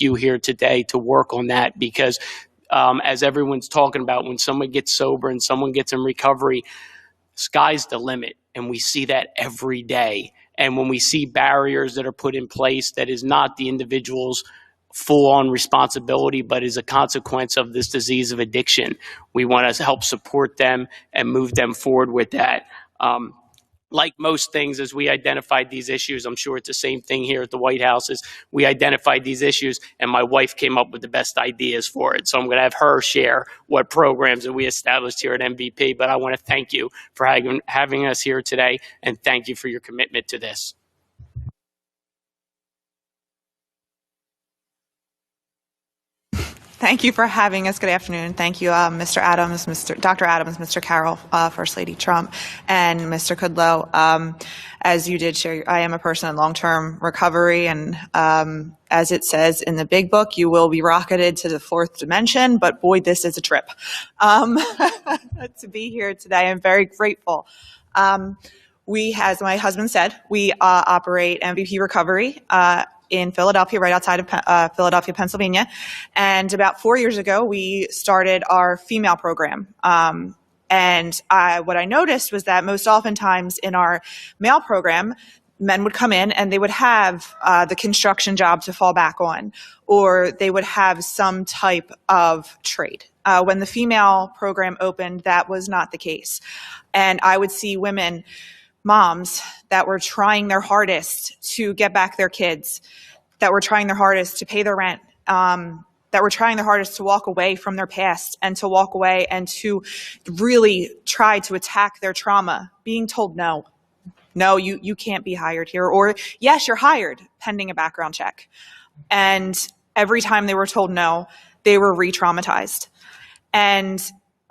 you here today to work on that, because as everyone's talking about, when someone gets sober and someone gets in recovery, sky's the limit, and we see that every day. And when we see barriers that are put in place that is not the individual's full-on responsibility, but is a consequence of this disease of addiction, we want to help support them and move them forward with that. Like most things, as we identified these issues, I'm sure it's the same thing here at the White House, is we identified these issues and my wife came up with the best ideas for it. So I'm going to have her share what programs that we established here at MVP. But I want to thank you for having us here today, and thank you for your commitment to this. Thank you for having us. Good afternoon. Thank you, Mr. Adams, Dr. Adams, Mr. Carroll, First Lady Trump, and Mr. Kudlow. As you did share, I am a person in long-term recovery, and as it says in the big book, you will be rocketed to the fourth dimension, but boy, this is a trip. To be here today, I'm very grateful. We, as my husband said, we operate MVP Recovery in Philadelphia, right outside of Philadelphia, Pennsylvania. And about 4 years ago, we started our female program. And what I noticed was that most oftentimes in our male program, men would come in and they would have the construction job to fall back on, or they would have some type of trade. When the female program opened, that was not the case. And I would see women, moms, that were trying their hardest to get back their kids, that were trying their hardest to pay their rent, that were trying their hardest to walk away from their past and to walk away and to really try to attack their trauma, being told no, you can't be hired here, or yes, you're hired pending a background check. And every time they were told no, they were re-traumatized. And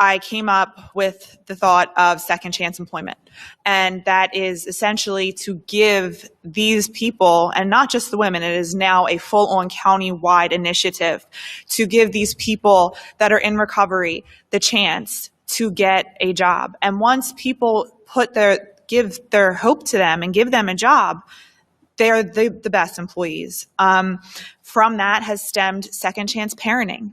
I came up with the thought of second chance employment. And that is essentially to give these people, and not just the women, it is now a full-on county-wide initiative, to give these people that are in recovery the chance to get a job. And once people give their hope to them and give them a job, they're the best employees. From that has stemmed second chance parenting.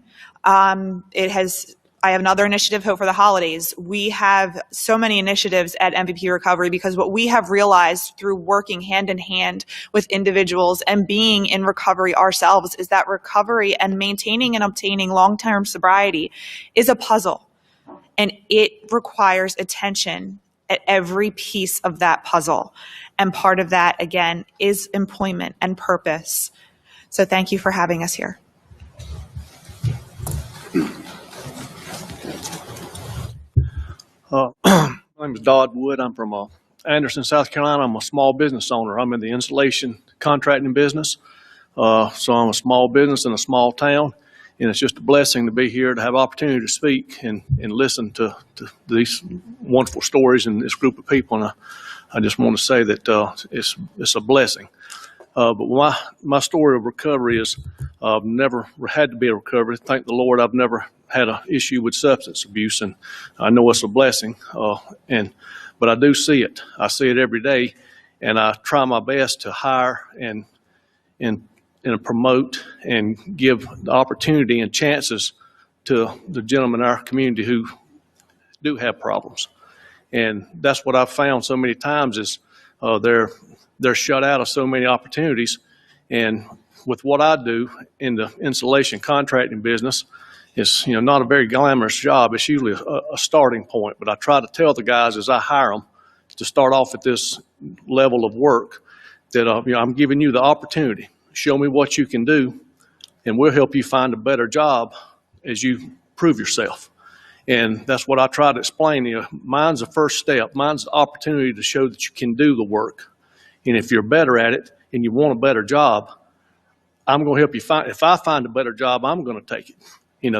I have another initiative, Hope for the Holidays. We have so many initiatives at MVP Recovery because what we have realized through working hand in hand with individuals and being in recovery ourselves is that recovery and maintaining and obtaining long-term sobriety is a puzzle. And it requires attention at every piece of that puzzle. And part of that, again, is employment and purpose. So thank you for having us here. My name is Dodd Wood. I'm from Anderson, South Carolina. I'm a small business owner. I'm in the insulation contracting business. So I'm a small business in a small town, and it's just a blessing to be here to have opportunity to speak and listen to these wonderful stories and this group of people. And I just want to say that it's a blessing. But my story of recovery is I've never had to be a recovery. Thank the Lord, I've never had an issue with substance abuse, and I know it's a blessing. But I do see it. I see it every day, and I try my best to hire and promote and give the opportunity and chances to the gentlemen in our community who do have problems. And that's what I've found so many times is they're shut out of so many opportunities. And with what I do in the insulation contracting business, it's not a very glamorous job. It's usually a starting point. But I try to tell the guys as I hire them to start off at this level of work that I'm giving you the opportunity. Show me what you can do, and we'll help you find a better job as you prove yourself. And that's what I try to explain. Mine's the first step. Mine's the opportunity to show that you can do the work. And if you're better at it and you want a better job, I'm going to help you find. If I find a better job, I'm going to take it.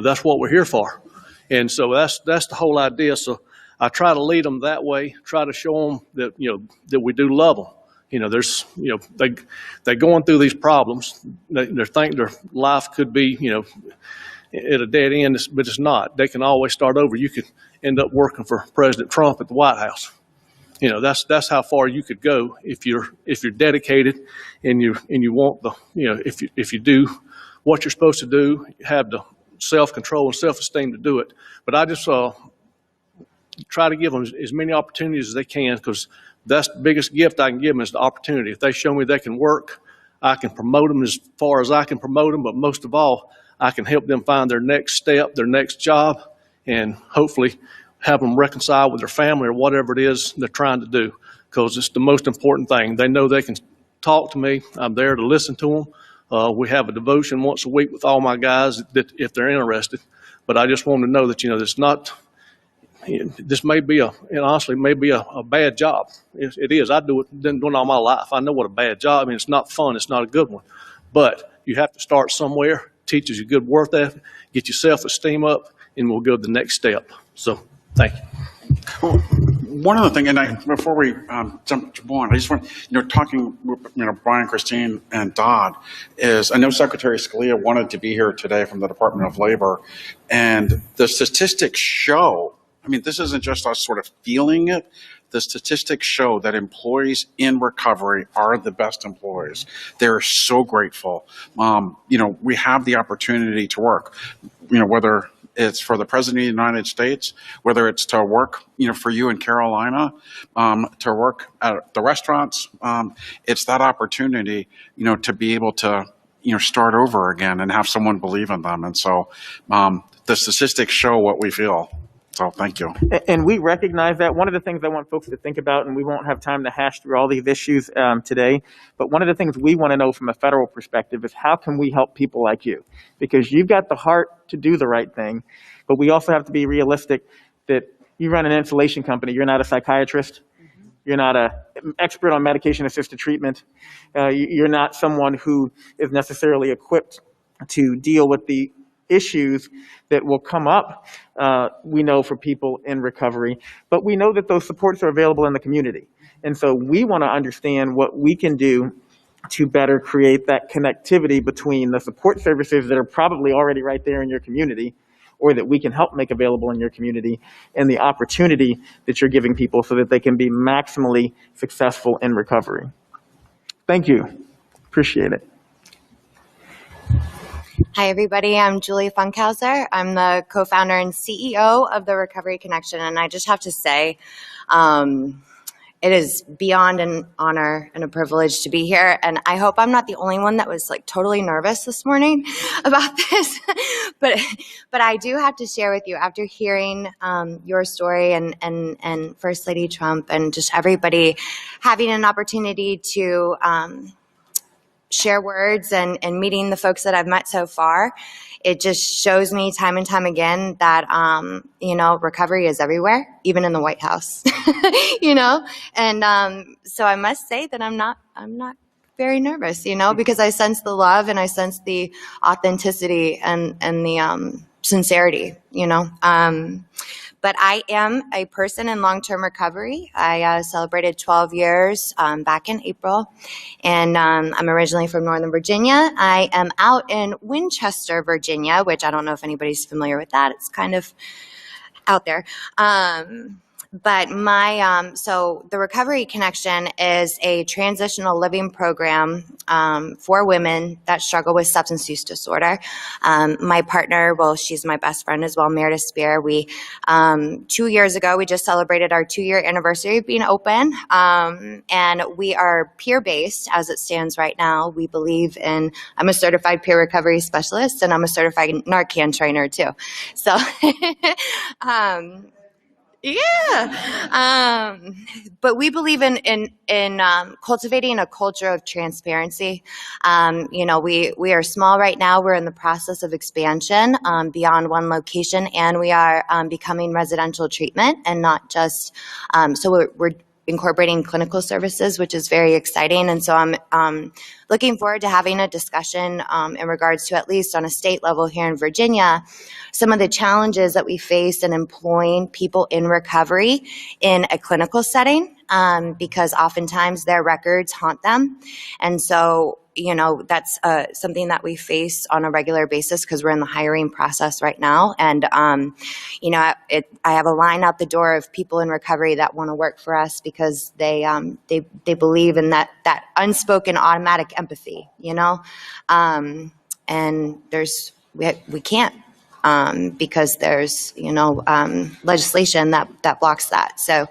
That's what we're here for. And so that's the whole idea. So I try to lead them that way. Try to show them that that we do love them. They're going through these problems. They think their life could be at a dead end, but it's not. They can always start over. You could end up working for President Trump at the White House. That's how far you could go if you're dedicated and you want if you do what you're supposed to do, you have the self-control and self-esteem to do it. But I just try to give them as many opportunities as they can, because that's the biggest gift I can give them is the opportunity. If they show me they can work, I can promote them as far as I can promote them, but most of all, I can help them find their next step, their next job, and hopefully have them reconcile with their family or whatever it is they're trying to do, because it's the most important thing. They know they can talk to me. I'm there to listen to them. We have a devotion once a week with all my guys that if they're interested. But I just want to know that, it's not, this may be honestly, may be a bad job. It is. I do it, been doing it all my life. I know what a bad job, I mean, it's not fun. It's not a good one. But you have to start somewhere, teaches you good work ethic, get your self-esteem up, and we'll go to the next step. So, thank you. Cool. One other thing, and before we jump on, I just want, talking with, Brian, Christine, and Dodd, is I know Secretary Scalia wanted to be here today from the Department of Labor, and the statistics show, I mean, this isn't just us sort of feeling it. The statistics show that employees in recovery are the best employees. They're so grateful. We have the opportunity to work, whether it's for the President of the United States, whether it's to work, for you in Carolina, to work at the restaurants. It's that opportunity, to be able to, start over again and have someone believe in them. And so the statistics show what we feel. So thank you. And we recognize that. One of the things I want folks to think about, and we won't have time to hash through all these issues today, but one of the things we want to know from a federal perspective is how can we help people like you? Because you've got the heart to do the right thing, but we also have to be realistic that you run an insulation company. You're not a psychiatrist. You're not an expert on medication-assisted treatment. You're not someone who is necessarily equipped to deal with the issues that will come up, we know, for people in recovery, but we know that those supports are available in the community. And so we want to understand what we can do to better create that connectivity between the support services that are probably already right there in your community, or that we can help make available in your community, and the opportunity that you're giving people so that they can be maximally successful in recovery. Thank you. Appreciate it. Hi, everybody. I'm Julie Funkhauser. I'm the co-founder and CEO of the Recovery Connection, and I just have to say, it is beyond an honor and a privilege to be here, and I hope I'm not the only one that was totally nervous this morning about this, but I do have to share with you, after hearing your story and First Lady Trump and just everybody having an opportunity to share words and meeting the folks that I've met so far, it just shows me time and time again that, recovery is everywhere, even in the White House, and so I must say that I'm not very nervous, because I sense the love and I sense the authenticity and the sincerity, But I am a person in long-term recovery. I celebrated 12 years back in April, and I'm originally from Northern Virginia. I am out in Winchester, Virginia, which I don't know if anybody's familiar with that. It's kind of out there. But so the Recovery Connection is a transitional living program for women that struggle with substance use disorder. My partner, she's my best friend as well, Meredith Spear. We, 2 years ago, we just celebrated our 2-year anniversary of being open. And we are peer-based as it stands right now. We believe in, I'm a certified peer recovery specialist, and I'm a certified Narcan trainer too. So, yeah, but we believe in cultivating a culture of transparency. We are small right now. We're in the process of expansion beyond one location, and we are becoming residential treatment and not just. So we're incorporating clinical services, which is very exciting. And so I'm looking forward to having a discussion in regards to, at least on a state level here in Virginia, some of the challenges that we face in employing people in recovery in a clinical setting, because oftentimes their records haunt them. And so, that's something that we face on a regular basis because we're in the hiring process right now. And, I have a line out the door of people in recovery that want to work for us because they believe in that unspoken automatic empathy, we can't. Because there's, legislation that blocks that. So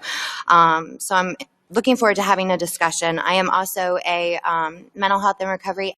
I'm looking forward to having a discussion. I am also a mental health and recovery